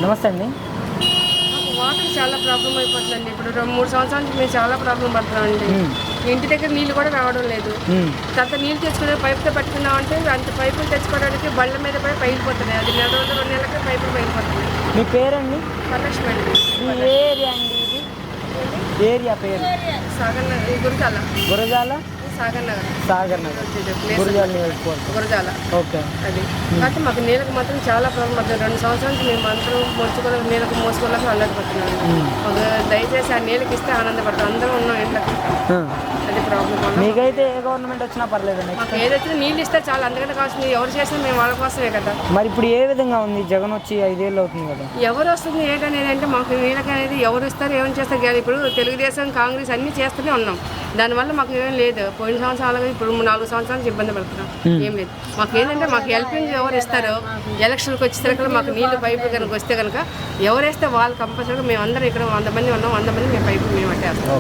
నమస్తే అండి. వాటర్ చాలా ప్రాబ్లం అయిపోతుందండి. ఇప్పుడు 3 సంవత్సరాల నుంచి మేము చాలా ప్రాబ్లం పడుతున్నామండి. ఇంటి దగ్గర నీళ్ళు కూడా రావడం లేదు. తర్వాత నీళ్ళు తెచ్చుకునే పైపుతో పట్టుకున్నామంటే అంత పైపులు తెచ్చుకోవడానికి బళ్ళ మీద పడి పైలిపోతున్నాయి. అది నెల రోజులు 2 నెలలకే పైపులు పైలిపోతున్నాయి. మీ పేరండి? వరలక్ష్మి అండి. ఏ ఏరియా అండి ఇది? ఏరియా పేరు? సాగర్ నగర్, గురజాల సాగర్ నగర్, గురజాల నియోజకవర్గం. గురజాల. ఓకే. అది కాకపోతే మాకు నీళ్ళకి మాత్రం చాలా ప్రాబ్లం అవుతుంది. 2 సంవత్సరాల నుంచి మేము అందరం మోసుకోలేక నీళ్ళకి మోసుకోలేక ఆనందపడుతున్నాం. మాకు దయచేసి ఆ నీళ్ళకి ఇస్తే ఆనందపడతాం. అందరం ఉన్నాం ఇంట్లోకి. అది ప్రాబ్లం. మీకైతే ఏ గవర్నమెంట్ వచ్చినా పర్లేదండి. మాకు ఏదైతే నీళ్ళు ఇస్తే చాలా, అందుకంటే కావాల్సింది ఎవరు చేసినా మేము వాళ్ళ కోసమే కదా. మరి ఇప్పుడు ఏ విధంగా ఉంది? జగన్ వచ్చి 5 ఏళ్ళు అవుతుంది కదా. ఎవరు వస్తుంది ఏంటనేది అంటే మాకు నీళ్ళకి అనేది ఎవరు ఇస్తారు, ఏమని చేస్తారు కానీ ఇప్పుడు తెలుగుదేశం, కాంగ్రెస్ అన్నీ చేస్తూనే ఉన్నాం. దానివల్ల మాకు ఏం లేదు. పోయిన సంవత్సరాలుగా ఇప్పుడు 4 సంవత్సరాల నుంచి ఇబ్బంది పడుతున్నాం. ఏం లేదు. మాకు ఏంటంటే మాకు హెల్పింగ్ ఎవరు ఇస్తారో ఎలక్షన్కి వచ్చేసరికి మాకు నీళ్ళు పైపు కనుక వస్తే కనుక ఎవరు వేస్తే వాళ్ళు కంపల్సరీగా మేము అందరం ఇక్కడ 100 మంది ఉన్నాం. 100 మంది మేము పైపు మేము అట్టేస్తాం.